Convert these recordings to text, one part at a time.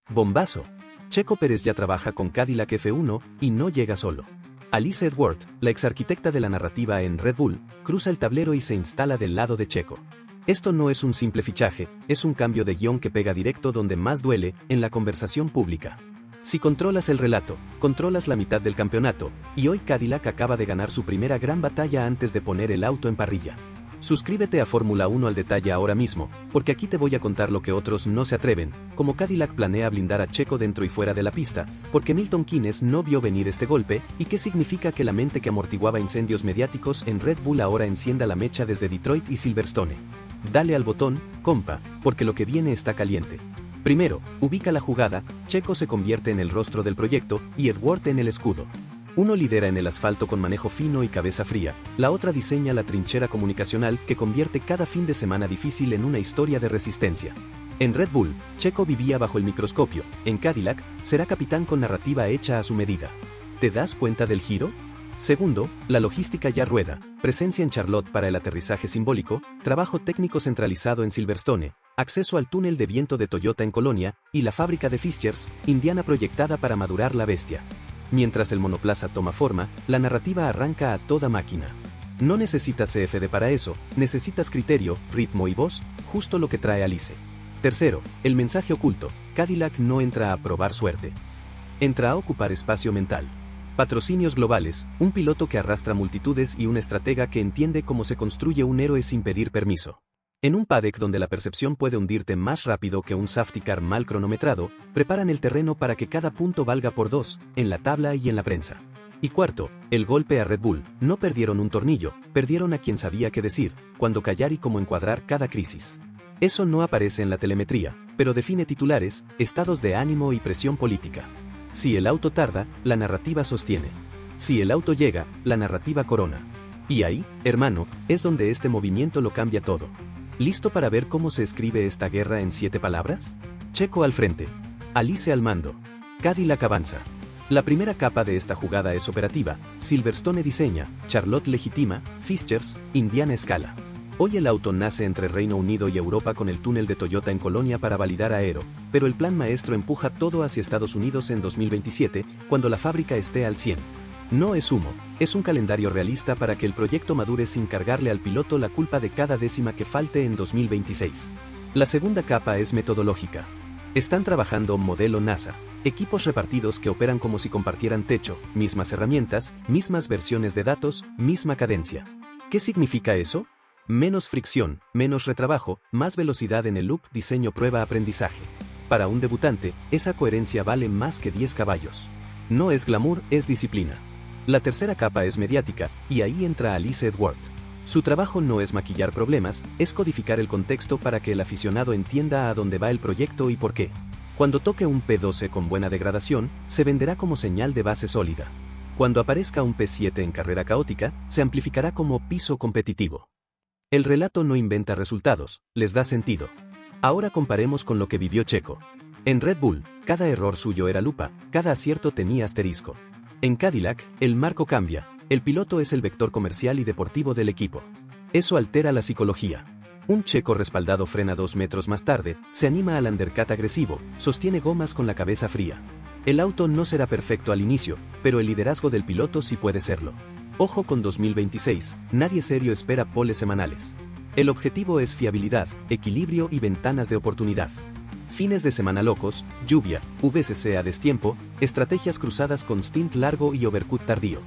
Bombazo. Checo Pérez ya trabaja con Cadillac F1 y no llega solo. Alice Edward, la exarquitecta de la narrativa en Red Bull, cruza el tablero y se instala del lado de Checo. Esto no es un simple fichaje, es un cambio de guión que pega directo donde más duele, en la conversación pública. Si controlas el relato, controlas la mitad del campeonato, y hoy Cadillac acaba de ganar su primera gran batalla antes de poner el auto en parrilla. Suscríbete a Fórmula 1 al detalle ahora mismo, porque aquí te voy a contar lo que otros no se atreven, como Cadillac planea blindar a Checo dentro y fuera de la pista, porque Milton Keynes no vio venir este golpe, y qué significa que la mente que amortiguaba incendios mediáticos en Red Bull ahora encienda la mecha desde Detroit y Silverstone. Dale al botón, compa, porque lo que viene está caliente. Primero, ubica la jugada, Checo se convierte en el rostro del proyecto, y Edward en el escudo. Uno lidera en el asfalto con manejo fino y cabeza fría, la otra diseña la trinchera comunicacional que convierte cada fin de semana difícil en una historia de resistencia. En Red Bull, Checo vivía bajo el microscopio, en Cadillac, será capitán con narrativa hecha a su medida. ¿Te das cuenta del giro? Segundo, la logística ya rueda, presencia en Charlotte para el aterrizaje simbólico, trabajo técnico centralizado en Silverstone, acceso al túnel de viento de Toyota en Colonia, y la fábrica de Fischers, Indiana proyectada para madurar la bestia. Mientras el monoplaza toma forma, la narrativa arranca a toda máquina. No necesitas CFD para eso, necesitas criterio, ritmo y voz, justo lo que trae Alice. Tercero, el mensaje oculto, Cadillac no entra a probar suerte. Entra a ocupar espacio mental. Patrocinios globales, un piloto que arrastra multitudes y un estratega que entiende cómo se construye un héroe sin pedir permiso. En un paddock donde la percepción puede hundirte más rápido que un safety car mal cronometrado, preparan el terreno para que cada punto valga por dos, en la tabla y en la prensa. Y cuarto, el golpe a Red Bull, no perdieron un tornillo, perdieron a quien sabía qué decir, cuándo callar y cómo encuadrar cada crisis. Eso no aparece en la telemetría, pero define titulares, estados de ánimo y presión política. Si el auto tarda, la narrativa sostiene. Si el auto llega, la narrativa corona. Y ahí, hermano, es donde este movimiento lo cambia todo. ¿Listo para ver cómo se escribe esta guerra en 7 palabras? Checo al frente. Alice al mando. Cadillac avanza. La primera capa de esta jugada es operativa, Silverstone diseña, Charlotte legitima, Fischers, Indiana escala. Hoy el auto nace entre Reino Unido y Europa con el túnel de Toyota en Colonia para validar aero, pero el plan maestro empuja todo hacia Estados Unidos en 2027, cuando la fábrica esté al 100. No es humo, es un calendario realista para que el proyecto madure sin cargarle al piloto la culpa de cada décima que falte en 2026. La segunda capa es metodológica. Están trabajando modelo NASA, equipos repartidos que operan como si compartieran techo, mismas herramientas, mismas versiones de datos, misma cadencia. ¿Qué significa eso? Menos fricción, menos retrabajo, más velocidad en el loop diseño-prueba-aprendizaje. Para un debutante, esa coherencia vale más que 10 caballos. No es glamour, es disciplina. La tercera capa es mediática, y ahí entra Alice Edward. Su trabajo no es maquillar problemas, es codificar el contexto para que el aficionado entienda a dónde va el proyecto y por qué. Cuando toque un P12 con buena degradación, se venderá como señal de base sólida. Cuando aparezca un P7 en carrera caótica, se amplificará como piso competitivo. El relato no inventa resultados, les da sentido. Ahora comparemos con lo que vivió Checo. En Red Bull, cada error suyo era lupa, cada acierto tenía asterisco. En Cadillac, el marco cambia, el piloto es el vector comercial y deportivo del equipo. Eso altera la psicología. Un Checo respaldado frena 2 metros más tarde, se anima al undercut agresivo, sostiene gomas con la cabeza fría. El auto no será perfecto al inicio, pero el liderazgo del piloto sí puede serlo. Ojo con 2026, nadie serio espera poles semanales. El objetivo es fiabilidad, equilibrio y ventanas de oportunidad. Fines de semana locos, lluvia, VSC a destiempo, estrategias cruzadas con stint largo y overcut tardío.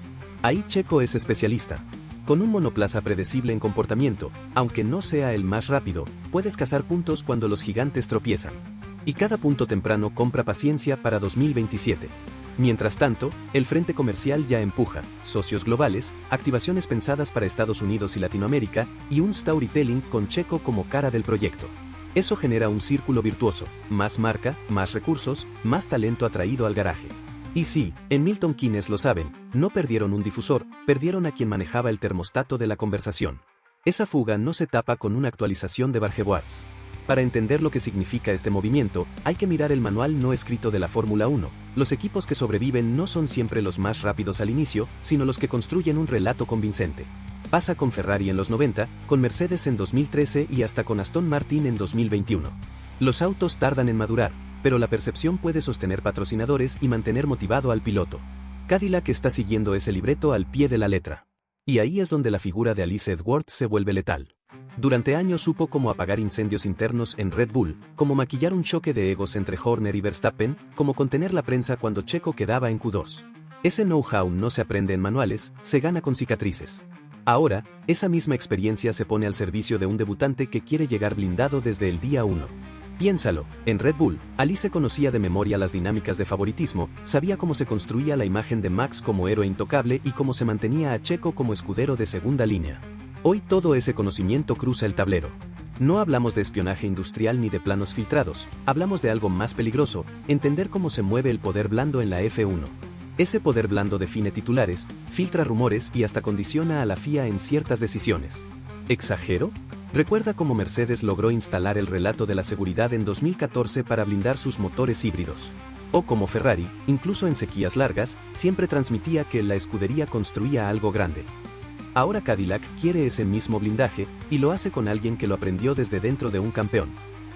Ahí Checo es especialista. Con un monoplaza predecible en comportamiento, aunque no sea el más rápido, puedes cazar puntos cuando los gigantes tropiezan. Y cada punto temprano compra paciencia para 2027. Mientras tanto, el frente comercial ya empuja, socios globales, activaciones pensadas para Estados Unidos y Latinoamérica, y un storytelling con Checo como cara del proyecto. Eso genera un círculo virtuoso, más marca, más recursos, más talento atraído al garaje. Y sí, en Milton Keynes lo saben, no perdieron un difusor, perdieron a quien manejaba el termostato de la conversación. Esa fuga no se tapa con una actualización de Bargewarts. Para entender lo que significa este movimiento, hay que mirar el manual no escrito de la Fórmula 1. Los equipos que sobreviven no son siempre los más rápidos al inicio, sino los que construyen un relato convincente. Pasa con Ferrari en los 90, con Mercedes en 2013 y hasta con Aston Martin en 2021. Los autos tardan en madurar, pero la percepción puede sostener patrocinadores y mantener motivado al piloto. Cadillac está siguiendo ese libreto al pie de la letra. Y ahí es donde la figura de Alice Edwards se vuelve letal. Durante años supo cómo apagar incendios internos en Red Bull, cómo maquillar un choque de egos entre Horner y Verstappen, cómo contener la prensa cuando Checo quedaba en Q2. Ese know-how no se aprende en manuales, se gana con cicatrices. Ahora, esa misma experiencia se pone al servicio de un debutante que quiere llegar blindado desde el día 1. Piénsalo, en Red Bull, Alice conocía de memoria las dinámicas de favoritismo, sabía cómo se construía la imagen de Max como héroe intocable y cómo se mantenía a Checo como escudero de segunda línea. Hoy todo ese conocimiento cruza el tablero. No hablamos de espionaje industrial ni de planos filtrados, hablamos de algo más peligroso, entender cómo se mueve el poder blando en la F1. Ese poder blando define titulares, filtra rumores y hasta condiciona a la FIA en ciertas decisiones. ¿Exagero? Recuerda cómo Mercedes logró instalar el relato de la seguridad en 2014 para blindar sus motores híbridos. O como Ferrari, incluso en sequías largas, siempre transmitía que la escudería construía algo grande. Ahora Cadillac quiere ese mismo blindaje, y lo hace con alguien que lo aprendió desde dentro de un campeón.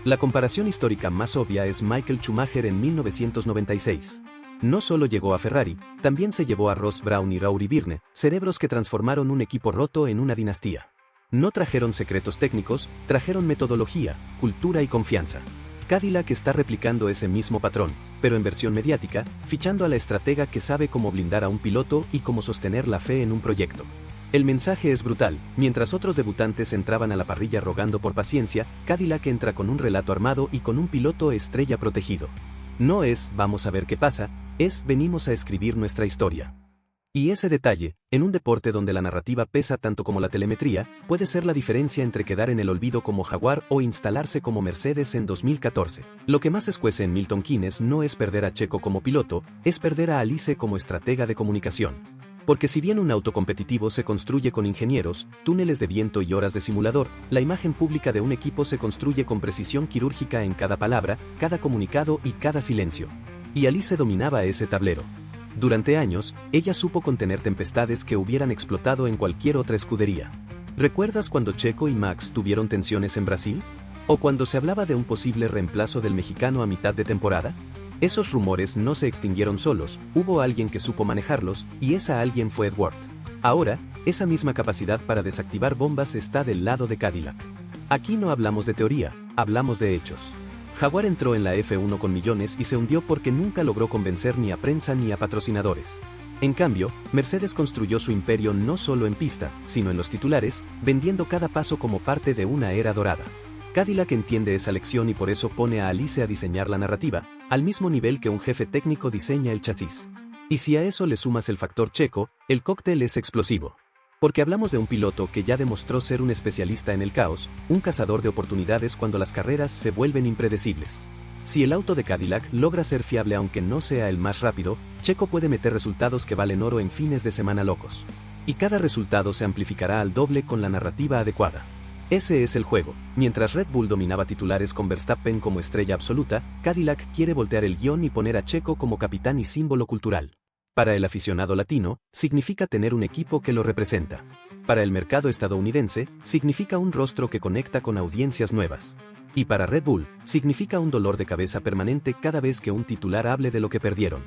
La comparación histórica más obvia es Michael Schumacher en 1996. No solo llegó a Ferrari, también se llevó a Ross Brown y Rory Byrne, cerebros que transformaron un equipo roto en una dinastía. No trajeron secretos técnicos, trajeron metodología, cultura y confianza. Cadillac está replicando ese mismo patrón, pero en versión mediática, fichando a la estratega que sabe cómo blindar a un piloto y cómo sostener la fe en un proyecto. El mensaje es brutal, mientras otros debutantes entraban a la parrilla rogando por paciencia, Cadillac entra con un relato armado y con un piloto estrella protegido. No es, vamos a ver qué pasa, es, venimos a escribir nuestra historia. Y ese detalle, en un deporte donde la narrativa pesa tanto como la telemetría, puede ser la diferencia entre quedar en el olvido como Jaguar o instalarse como Mercedes en 2014. Lo que más escuece en Milton Keynes no es perder a Checo como piloto, es perder a Alice como estratega de comunicación. Porque si bien un auto competitivo se construye con ingenieros, túneles de viento y horas de simulador, la imagen pública de un equipo se construye con precisión quirúrgica en cada palabra, cada comunicado y cada silencio. Y Alice dominaba ese tablero. Durante años, ella supo contener tempestades que hubieran explotado en cualquier otra escudería. ¿Recuerdas cuando Checo y Max tuvieron tensiones en Brasil? ¿O cuando se hablaba de un posible reemplazo del mexicano a mitad de temporada? Esos rumores no se extinguieron solos, hubo alguien que supo manejarlos, y esa alguien fue Edward. Ahora, esa misma capacidad para desactivar bombas está del lado de Cadillac. Aquí no hablamos de teoría, hablamos de hechos. Jaguar entró en la F1 con millones y se hundió porque nunca logró convencer ni a prensa ni a patrocinadores. En cambio, Mercedes construyó su imperio no solo en pista, sino en los titulares, vendiendo cada paso como parte de una era dorada. Cadillac entiende esa lección y por eso pone a Alice a diseñar la narrativa, al mismo nivel que un jefe técnico diseña el chasis. Y si a eso le sumas el factor Checo, el cóctel es explosivo. Porque hablamos de un piloto que ya demostró ser un especialista en el caos, un cazador de oportunidades cuando las carreras se vuelven impredecibles. Si el auto de Cadillac logra ser fiable aunque no sea el más rápido, Checo puede meter resultados que valen oro en fines de semana locos. Y cada resultado se amplificará al doble con la narrativa adecuada. Ese es el juego. Mientras Red Bull dominaba titulares con Verstappen como estrella absoluta, Cadillac quiere voltear el guión y poner a Checo como capitán y símbolo cultural. Para el aficionado latino, significa tener un equipo que lo representa. Para el mercado estadounidense, significa un rostro que conecta con audiencias nuevas. Y para Red Bull, significa un dolor de cabeza permanente cada vez que un titular hable de lo que perdieron.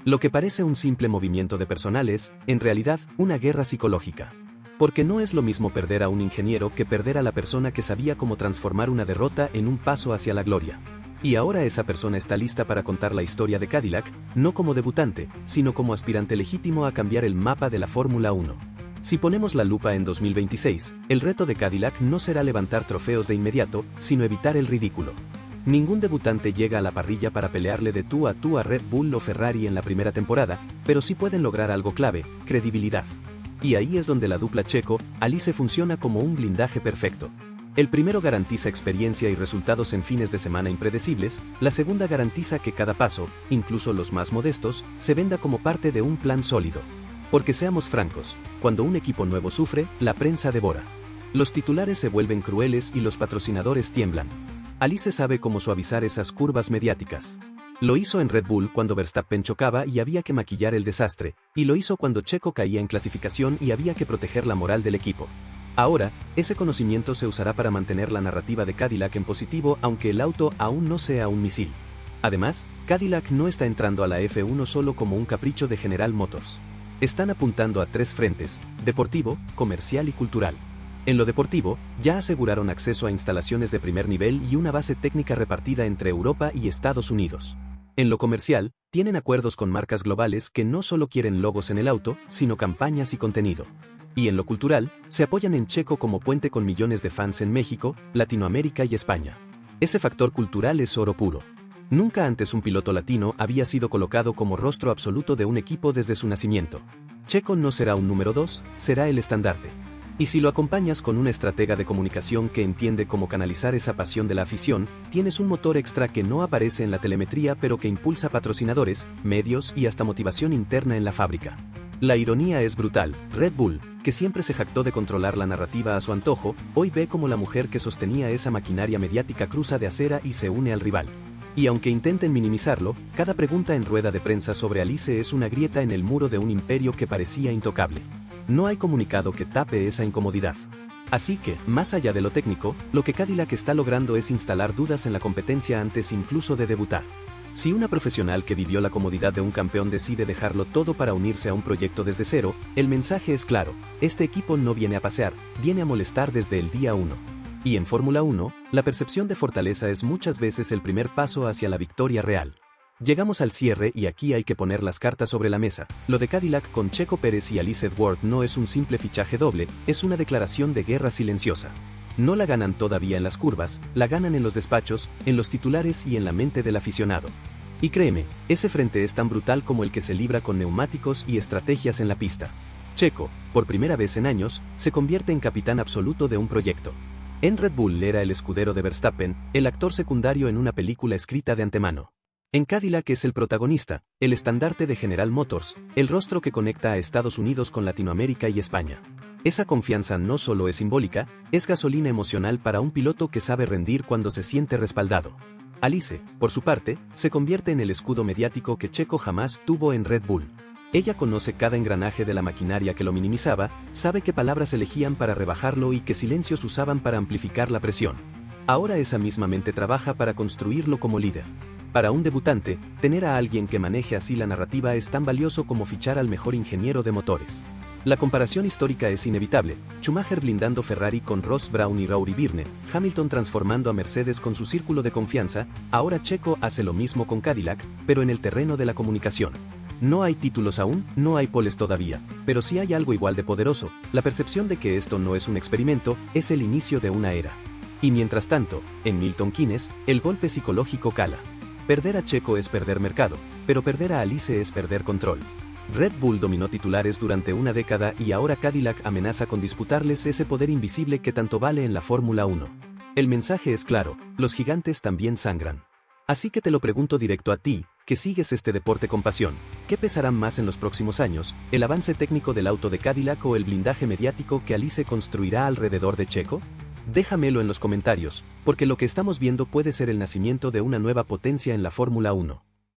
Lo que parece un simple movimiento de personal es, en realidad, una guerra psicológica. Porque no es lo mismo perder a un ingeniero que perder a la persona que sabía cómo transformar una derrota en un paso hacia la gloria. Y ahora esa persona está lista para contar la historia de Cadillac, no como debutante, sino como aspirante legítimo a cambiar el mapa de la Fórmula 1. Si ponemos la lupa en 2026, el reto de Cadillac no será levantar trofeos de inmediato, sino evitar el ridículo. Ningún debutante llega a la parrilla para pelearle de tú a Red Bull o Ferrari en la primera temporada, pero sí pueden lograr algo clave, credibilidad. Y ahí es donde la dupla Checo-Alice funciona como un blindaje perfecto. El primero garantiza experiencia y resultados en fines de semana impredecibles, la segunda garantiza que cada paso, incluso los más modestos, se venda como parte de un plan sólido. Porque seamos francos, cuando un equipo nuevo sufre, la prensa devora. Los titulares se vuelven crueles y los patrocinadores tiemblan. Alice sabe cómo suavizar esas curvas mediáticas. Lo hizo en Red Bull cuando Verstappen chocaba y había que maquillar el desastre, y lo hizo cuando Checo caía en clasificación y había que proteger la moral del equipo. Ahora, ese conocimiento se usará para mantener la narrativa de Cadillac en positivo aunque el auto aún no sea un misil. Además, Cadillac no está entrando a la F1 solo como un capricho de General Motors. Están apuntando a 3 frentes: deportivo, comercial y cultural. En lo deportivo, ya aseguraron acceso a instalaciones de primer nivel y una base técnica repartida entre Europa y Estados Unidos. En lo comercial, tienen acuerdos con marcas globales que no solo quieren logos en el auto, sino campañas y contenido. Y en lo cultural, se apoyan en Checo como puente con millones de fans en México, Latinoamérica y España. Ese factor cultural es oro puro. Nunca antes un piloto latino había sido colocado como rostro absoluto de un equipo desde su nacimiento. Checo no será un número 2, será el estandarte. Y si lo acompañas con una estratega de comunicación que entiende cómo canalizar esa pasión de la afición, tienes un motor extra que no aparece en la telemetría pero que impulsa patrocinadores, medios y hasta motivación interna en la fábrica. La ironía es brutal. Red Bull, que siempre se jactó de controlar la narrativa a su antojo, hoy ve como la mujer que sostenía esa maquinaria mediática cruza de acera y se une al rival. Y aunque intenten minimizarlo, cada pregunta en rueda de prensa sobre Alice es una grieta en el muro de un imperio que parecía intocable. No hay comunicado que tape esa incomodidad. Así que, más allá de lo técnico, lo que Cadillac está logrando es instalar dudas en la competencia antes incluso de debutar. Si una profesional que vivió la comodidad de un campeón decide dejarlo todo para unirse a un proyecto desde cero, el mensaje es claro: este equipo no viene a pasear, viene a molestar desde el día 1. Y en Fórmula 1, la percepción de fortaleza es muchas veces el primer paso hacia la victoria real. Llegamos al cierre y aquí hay que poner las cartas sobre la mesa. Lo de Cadillac con Checo Pérez y Alice Edward no es un simple fichaje doble, es una declaración de guerra silenciosa. No la ganan todavía en las curvas, la ganan en los despachos, en los titulares y en la mente del aficionado. Y créeme, ese frente es tan brutal como el que se libra con neumáticos y estrategias en la pista. Checo, por primera vez en años, se convierte en capitán absoluto de un proyecto. En Red Bull era el escudero de Verstappen, el actor secundario en una película escrita de antemano. En Cadillac es el protagonista, el estandarte de General Motors, el rostro que conecta a Estados Unidos con Latinoamérica y España. Esa confianza no solo es simbólica, es gasolina emocional para un piloto que sabe rendir cuando se siente respaldado. Alice, por su parte, se convierte en el escudo mediático que Checo jamás tuvo en Red Bull. Ella conoce cada engranaje de la maquinaria que lo minimizaba, sabe qué palabras elegían para rebajarlo y qué silencios usaban para amplificar la presión. Ahora esa misma mente trabaja para construirlo como líder. Para un debutante, tener a alguien que maneje así la narrativa es tan valioso como fichar al mejor ingeniero de motores. La comparación histórica es inevitable: Schumacher blindando Ferrari con Ross Brawn y Rory Byrne, Hamilton transformando a Mercedes con su círculo de confianza, ahora Checo hace lo mismo con Cadillac, pero en el terreno de la comunicación. No hay títulos aún, no hay poles todavía, pero sí hay algo igual de poderoso: la percepción de que esto no es un experimento, es el inicio de una era. Y mientras tanto, en Milton Keynes, el golpe psicológico cala. Perder a Checo es perder mercado, pero perder a Alice es perder control. Red Bull dominó titulares durante una década y ahora Cadillac amenaza con disputarles ese poder invisible que tanto vale en la Fórmula 1. El mensaje es claro: los gigantes también sangran. Así que te lo pregunto directo a ti, que sigues este deporte con pasión: ¿qué pesará más en los próximos años, el avance técnico del auto de Cadillac o el blindaje mediático que Alice construirá alrededor de Checo? Déjamelo en los comentarios, porque lo que estamos viendo puede ser el nacimiento de una nueva potencia en la Fórmula 1.